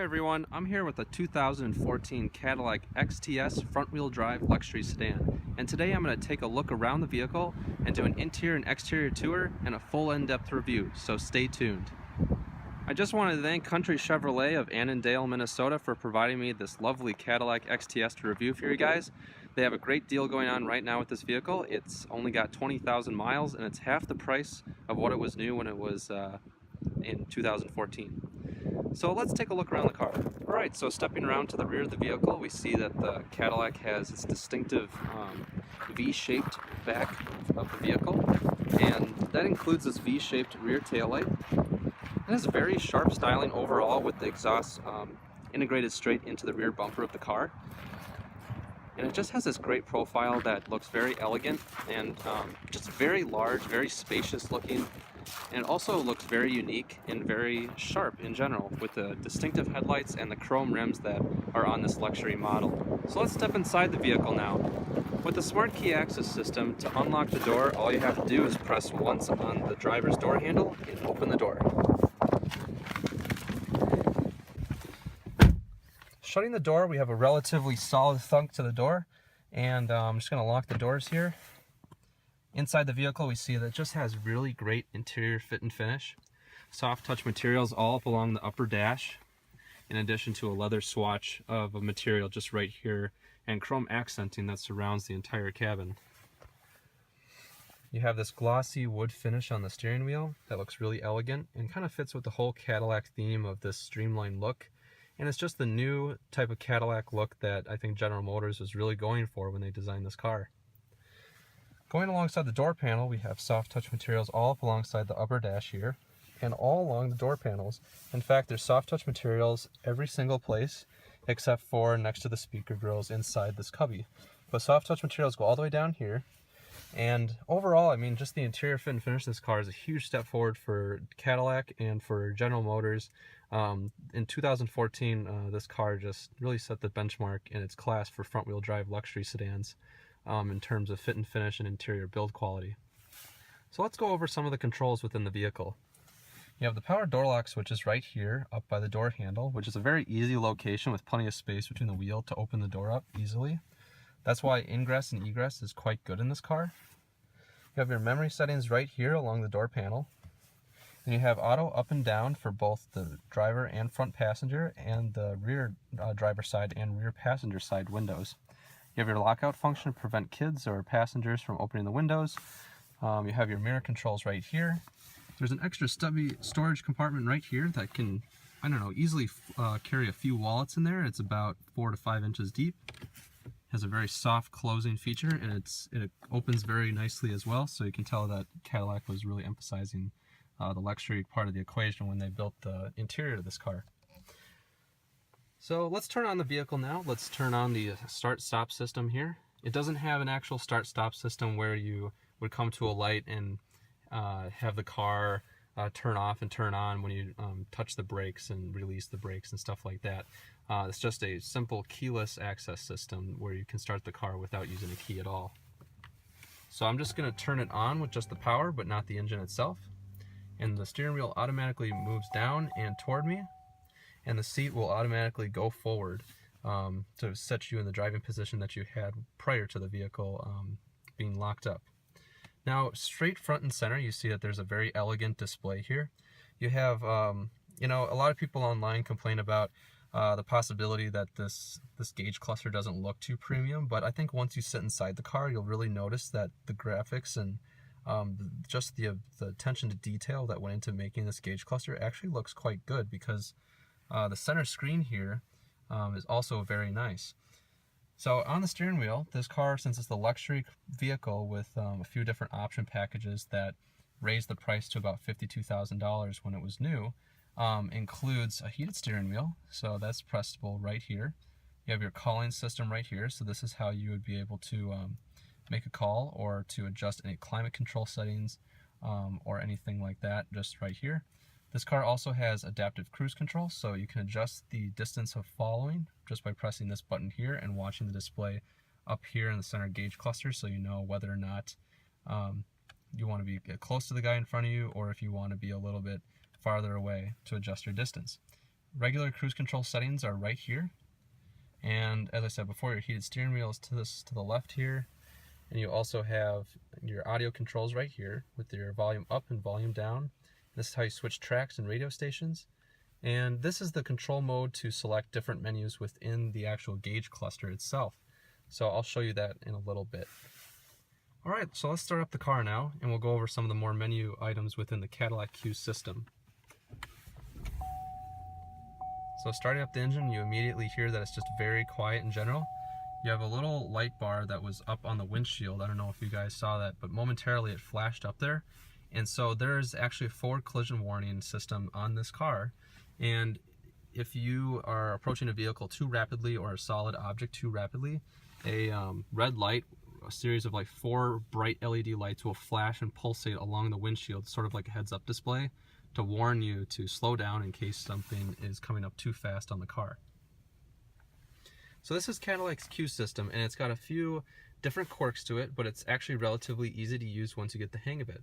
everyone, I'm here with a 2014 Cadillac XTS front-wheel drive luxury sedan, and today I'm going to take a look around the vehicle and do an interior and exterior tour and a full in-depth review, so stay tuned. I just wanted to thank Country Chevrolet of Annandale, Minnesota for providing me this lovely Cadillac XTS to review for you guys. They have a great deal going on right now with this vehicle. It's only got 20,000 miles and it's half the price of what it was new when it was in 2014. So let's take a look around the car. Alright, so stepping around to the rear of the vehicle, we see that the Cadillac has its distinctive V-shaped back of the vehicle, and that includes this V-shaped rear taillight. It has a very sharp styling overall with the exhaust integrated straight into the rear bumper of the car. And it just has this great profile that looks very elegant and just very large, very spacious looking. And it also looks very unique and very sharp in general with the distinctive headlights and the chrome rims that are on this luxury model. So let's step inside the vehicle now. With the smart key access system, to unlock the door, all you have to do is press once on the driver's door handle and open the door. Shutting the door, we have a relatively solid thunk to the door, and I'm just going to lock the doors here. Inside the vehicle, we see that it just has really great interior fit and finish. Soft touch materials all up along the upper dash, in addition to a leather swatch of a material just right here, and chrome accenting that surrounds the entire cabin. You have this glossy wood finish on the steering wheel that looks really elegant and kind of fits with the whole Cadillac theme of this streamlined look. And it's just the new type of Cadillac look that I think General Motors was really going for when they designed this car. Going alongside the door panel, we have soft touch materials all up alongside the upper dash here and all along the door panels. In fact, there's soft touch materials every single place except for next to the speaker grills inside this cubby. But soft touch materials go all the way down here. And overall, I mean, just the interior fit and finish of this car is a huge step forward for Cadillac and for General Motors. In 2014, this car just really set the benchmark in its class for front-wheel drive luxury sedans in terms of fit and finish and interior build quality. So let's go over some of the controls within the vehicle. You have the power door lock switches right here up by the door handle, which is a very easy location with plenty of space between the wheel to open the door up easily. That's why ingress and egress is quite good in this car. You have your memory settings right here along the door panel. And you have auto up and down for both the driver and front passenger and the rear driver side and rear passenger side windows. You have your lockout function to prevent kids or passengers from opening the windows. You have your mirror controls right here. There's an extra stubby storage compartment right here that can, I don't know, easily carry a few wallets in there. It's about 4 to 5 inches deep. Has a very soft closing feature, and it opens very nicely as well, so you can tell that Cadillac was really emphasizing the luxury part of the equation when they built the interior of this car. So let's turn on the vehicle now. Let's turn on the start-stop system here. It doesn't have an actual start-stop system where you would come to a light and have the car turn off and turn on when you touch the brakes and release the brakes and stuff like that. It's just a simple keyless access system where you can start the car without using a key at all. So I'm just going to turn it on with just the power, but not the engine itself. And the steering wheel automatically moves down and toward me, and the seat will automatically go forward to set you in the driving position that you had prior to the vehicle being locked up. Now, straight front and center, you see that there's a very elegant display here. You have, you know, a lot of people online complain about the possibility that this gauge cluster doesn't look too premium, but I think once you sit inside the car, you'll really notice that the graphics and just the attention to detail that went into making this gauge cluster actually looks quite good, because the center screen here is also very nice. So on the steering wheel, this car, since it's the luxury vehicle with a few different option packages that raised the price to about $52,000 when it was new, includes a heated steering wheel, so that's pressable right here. You have your calling system right here, so this is how you would be able to make a call or to adjust any climate control settings or anything like that just right here. This car also has adaptive cruise control, so you can adjust the distance of following just by pressing this button here and watching the display up here in the center gauge cluster, so you know whether or not you want to be close to the guy in front of you or if you want to be a little bit farther away to adjust your distance. regular cruise control settings are right here. And as I said before, your heated steering wheel is to the left here. And you also have your audio controls right here with your volume up and volume down. This is how you switch tracks and radio stations. And this is the control mode to select different menus within the actual gauge cluster itself. So I'll show you that in a little bit. Alright, so let's start up the car now, and we'll go over some of the more menu items within the Cadillac Q system. So starting up the engine, you immediately hear that it's just very quiet in general. You have a little light bar that was up on the windshield. I don't know if you guys saw that, but momentarily it flashed up there. And so there's actually a forward collision warning system on this car. And if you are approaching a vehicle too rapidly or a solid object too rapidly, a red light, a series of like 4 bright LED lights will flash and pulsate along the windshield, sort of like a heads-up display, to warn you to slow down in case something is coming up too fast on the car. So this is Cadillac's Q system, and it's got a few different quirks to it, but it's actually relatively easy to use once you get the hang of it.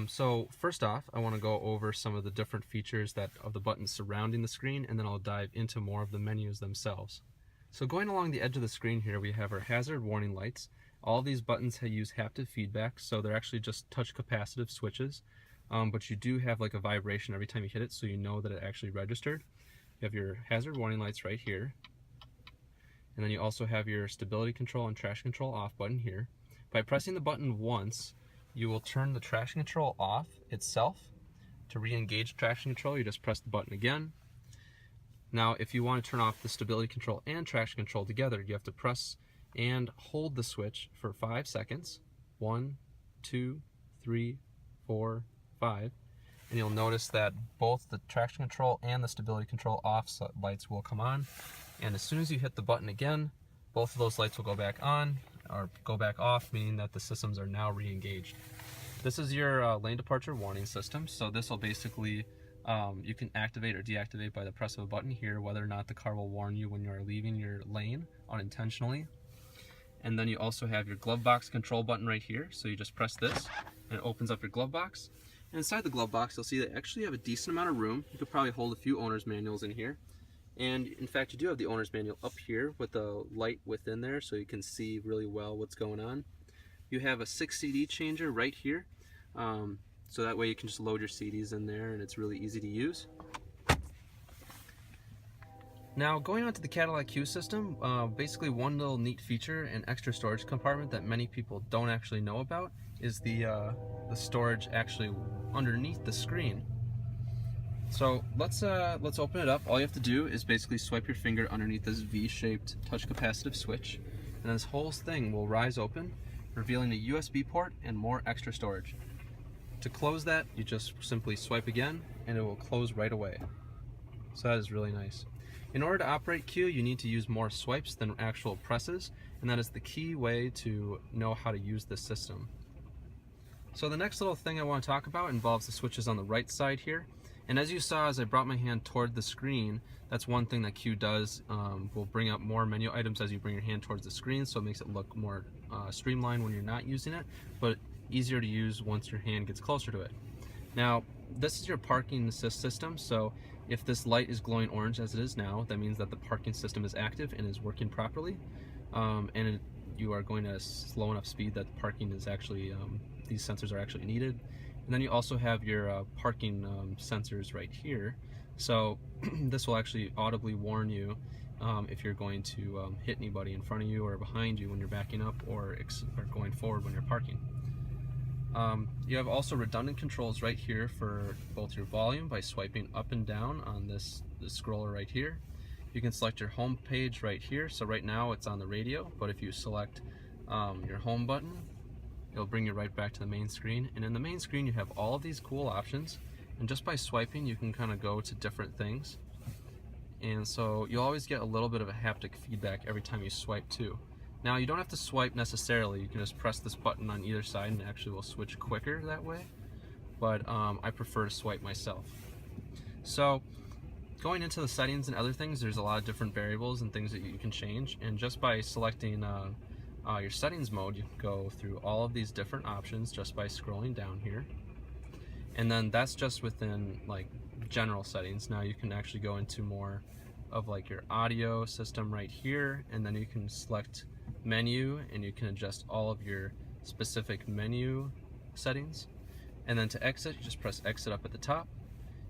So first off, I want to go over some of the different features of the buttons surrounding the screen, and then I'll dive into more of the menus themselves. So going along the edge of the screen here, we have our hazard warning lights. All these buttons use haptic feedback, so they're actually just touch capacitive switches. But you do have like a vibration every time you hit it, so you know that it actually registered. You have your hazard warning lights right here. And then you also have your stability control and traction control off button here. By pressing the button once, you will turn the traction control off itself. To re-engage traction control, you just press the button again. Now, if you want to turn off the stability control and traction control together, you have to press and hold the switch for 5 seconds. 1, 2, 3, 4, 5. And you'll notice that both the traction control and the stability control off lights will come on. And as soon as you hit the button again, both of those lights will go back on or go back off, meaning that the systems are now re-engaged. This is your lane departure warning system. So this will basically, you can activate or deactivate by the press of a button here, whether or not the car will warn you when you are leaving your lane unintentionally. And then you also have your glove box control button right here. So you just press this and it opens up your glove box. And inside the glove box, you'll see that you actually have a decent amount of room. You could probably hold a few owner's manuals in here. And in fact, you do have the owner's manual up here with the light within there, so you can see really well what's going on. You have a 6 CD changer right here. So that way you can just load your CDs in there and it's really easy to use. Now going on to the Cadillac Q system, basically one little neat feature and extra storage compartment that many people don't actually know about is the storage actually underneath the screen. So let's open it up. All you have to do is basically swipe your finger underneath this V-shaped touch capacitive switch, and this whole thing will rise open, revealing a USB port and more extra storage. To close that, you just simply swipe again and it will close right away. So that is really nice. In order to operate Q, you need to use more swipes than actual presses, and that is the key way to know how to use this system. So the next little thing I want to talk about involves the switches on the right side here. And as you saw, as I brought my hand toward the screen, that's one thing that Q does. Will bring up more menu items as you bring your hand towards the screen, so it makes it look more streamlined when you're not using it, but easier to use once your hand gets closer to it. Now, this is your parking assist system, so if this light is glowing orange as it is now, that means that the parking system is active and is working properly, and you are going at a slow enough speed that parking is actually, these sensors are actually needed. And then you also have your parking sensors right here. So this will actually audibly warn you if you're going to hit anybody in front of you or behind you when you're backing up or going forward when you're parking. You have also redundant controls right here for both your volume by swiping up and down on this scroller right here. You can select your home page right here. So right now it's on the radio, but if you select your home button, it'll bring you right back to the main screen. And in the main screen, you have all of these cool options. And just by swiping, you can kind of go to different things. And so you'll always get a little bit of a haptic feedback every time you swipe too. Now, you don't have to swipe necessarily. You can just press this button on either side and it actually will switch quicker that way. But I prefer to swipe myself. So going into the settings and other things, there's a lot of different variables and things that you can change. And just by selecting your settings mode, you can go through all of these different options just by scrolling down here. And then that's just within like general settings. Now you can actually go into more of like your audio system right here, and then you can select menu and you can adjust all of your specific menu settings. And then to exit, you just press exit up at the top.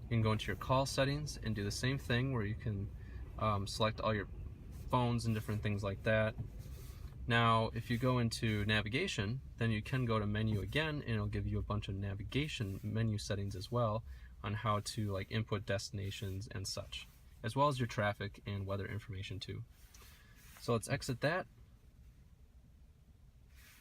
You can go into your call settings and do the same thing where you can select all your phones and different things like that. Now if you go into navigation, then you can go to menu again, and it'll give you a bunch of navigation menu settings as well on how to like input destinations and such, as well as your traffic and weather information too. So let's exit that,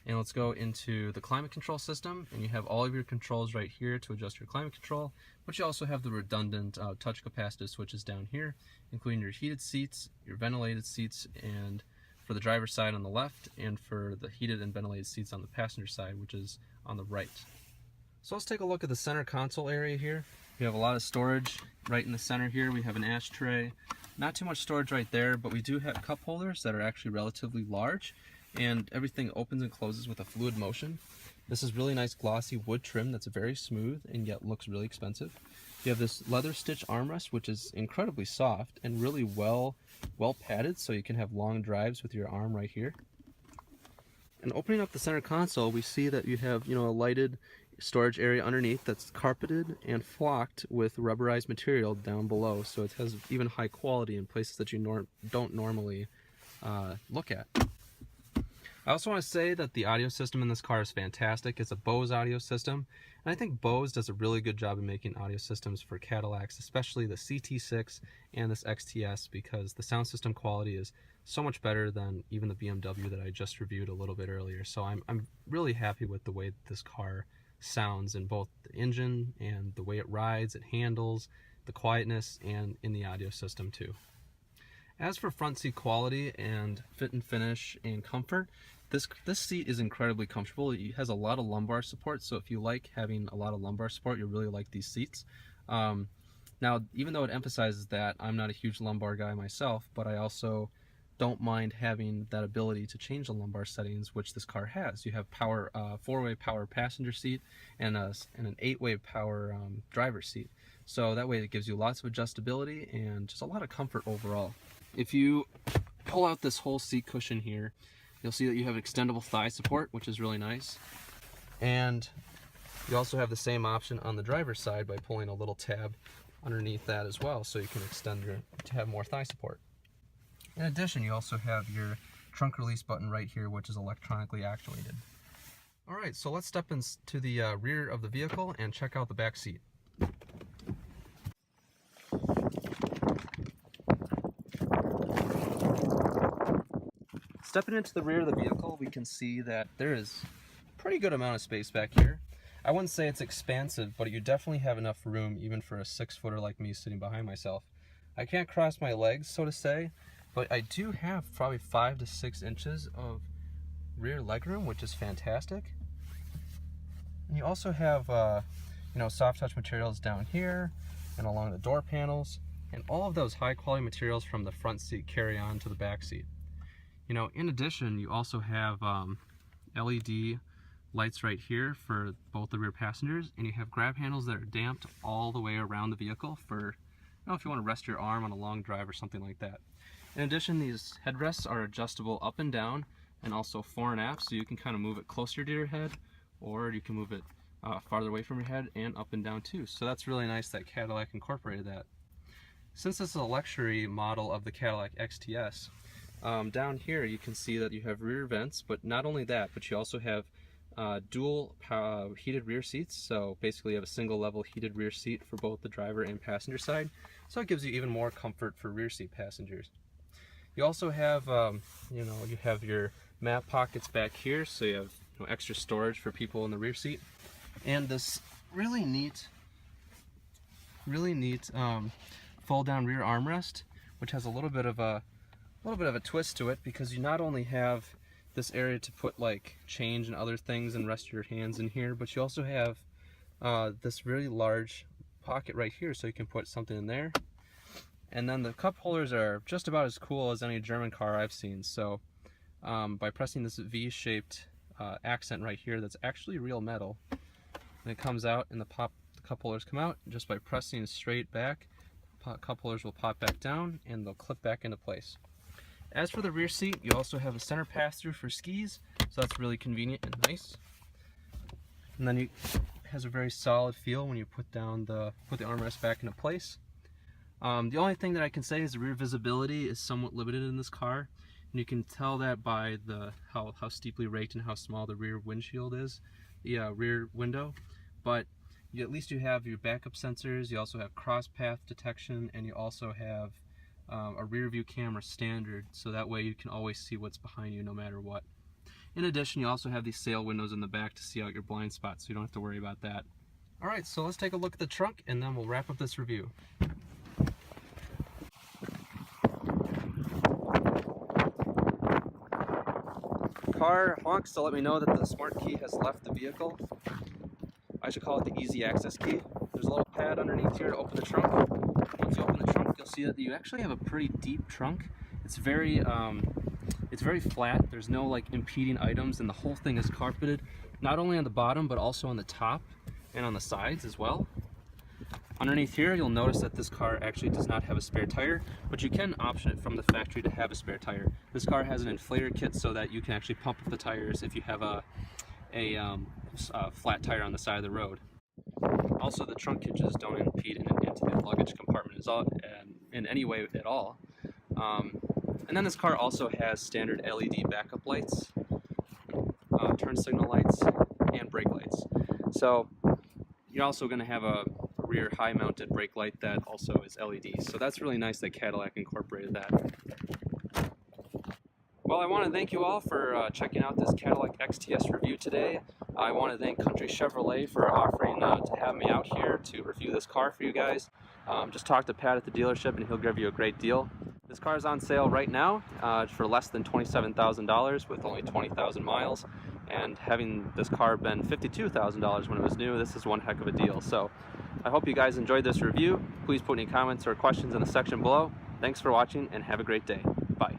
and let's go into the climate control system, and you have all of your controls right here to adjust your climate control, but you also have the redundant touch capacitive switches down here, including your heated seats, your ventilated seats, and for the driver's side on the left, and for the heated and ventilated seats on the passenger side, which is on the right. So let's take a look at the center console area here. We have a lot of storage right in the center here. We have an ashtray, not too much storage right there, but we do have cup holders that are actually relatively large, and everything opens and closes with a fluid motion. This is really nice glossy wood trim that's very smooth and yet looks really expensive. You have this leather stitch armrest, which is incredibly soft and really well padded, so you can have long drives with your arm right here. And opening up the center console, we see that you have, a lighted storage area underneath that's carpeted and flocked with rubberized material down below, so it has even high quality in places that you don't normally look at. I also want to say that the audio system in this car is fantastic. It's a Bose audio system, and I think Bose does a really good job of making audio systems for Cadillacs, especially the CT6 and this XTS, because the sound system quality is so much better than even the BMW that I just reviewed a little bit earlier. So I'm really happy with the way that this car sounds in both the engine and the way it rides, it handles, the quietness, and in the audio system too. As for front seat quality and fit and finish and comfort, this seat is incredibly comfortable. It has a lot of lumbar support, so if you like having a lot of lumbar support, you'll really like these seats. Now, even though it emphasizes that, I'm not a huge lumbar guy myself, but I also don't mind having that ability to change the lumbar settings, which this car has. You have power, 4-way power passenger seat and an 8-way power driver's seat. So that way it gives you lots of adjustability and just a lot of comfort overall. If you pull out this whole seat cushion here, you'll see that you have extendable thigh support, which is really nice. And you also have the same option on the driver's side by pulling a little tab underneath that as well, so you can extend to have more thigh support. In addition, you also have your trunk release button right here, which is electronically actuated. All right, so let's step into the rear of the vehicle and check out the back seat. Stepping into the rear of the vehicle, we can see that there is a pretty good amount of space back here. I wouldn't say it's expansive, but you definitely have enough room even for a 6-footer like me sitting behind myself. I can't cross my legs, so to say, but I do have probably 5 to 6 inches of rear legroom, which is fantastic. And you also have soft touch materials down here and along the door panels, and all of those high quality materials from the front seat carry on to the back seat. In addition, you also have LED lights right here for both the rear passengers, and you have grab handles that are damped all the way around the vehicle for, if you want to rest your arm on a long drive or something like that. In addition, these headrests are adjustable up and down and also fore and aft, so you can kind of move it closer to your head, or you can move it farther away from your head and up and down too. So that's really nice that Cadillac incorporated that. Since this is a luxury model of the Cadillac XTS, down here you can see that you have rear vents, but not only that, but you also have dual heated rear seats. So basically you have a single level heated rear seat for both the driver and passenger side, so it gives you even more comfort for rear seat passengers. You also have you have your map pockets back here, so you have extra storage for people in the rear seat, and this really neat fold down rear armrest, which has a little bit of a twist to it, because you not only have this area to put like change and other things and rest your hands in here, but you also have this really large pocket right here, so you can put something in there. And then the cup holders are just about as cool as any German car I've seen. So by pressing this V-shaped accent right here, that's actually real metal, and it comes out, and the cup holders come out. Just by pressing straight back, cup holders will pop back down and they'll clip back into place. As for the rear seat, you also have a center pass-through for skis, so that's really convenient and nice. And then it has a very solid feel when you put the armrest back into place. The only thing that I can say is the rear visibility is somewhat limited in this car, and you can tell that by how steeply raked and how small the rear windshield is, the rear window. But at least you have your backup sensors, you also have cross path detection, and you also have a rear view camera standard, so that way you can always see what's behind you no matter what. In addition, you also have these sail windows in the back to see out your blind spots, so you don't have to worry about that. Alright, so let's take a look at the trunk and then we'll wrap up this review. Car honks to let me know that the smart key has left the vehicle. I should call it the easy access key. There's a little pad underneath here to open the trunk. Once you open the trunk, you'll see that you actually have a pretty deep trunk. It's very flat. There's no like impeding items, and the whole thing is carpeted, not only on the bottom but also on the top and on the sides as well. Underneath here, you'll notice that this car actually does not have a spare tire, but you can option it from the factory to have a spare tire. This car has an inflator kit so that you can actually pump up the tires if you have a flat tire on the side of the road. Also, the trunk hitches don't impede into the luggage compartment in any way at all. And then this car also has standard LED backup lights, turn signal lights, and brake lights. So you're also going to have a rear high mounted brake light that also is LED. So that's really nice that Cadillac incorporated that. Well, I want to thank you all for checking out this Cadillac XTS review today. I want to thank Country Chevrolet for offering to have me out here to review this car for you guys. Just talk to Pat at the dealership and he'll give you a great deal. This car is on sale right now for less than $27,000 with only 20,000 miles. And having this car been $52,000 when it was new, this is one heck of a deal. So I hope you guys enjoyed this review. Please put any comments or questions in the section below. Thanks for watching and have a great day. Bye.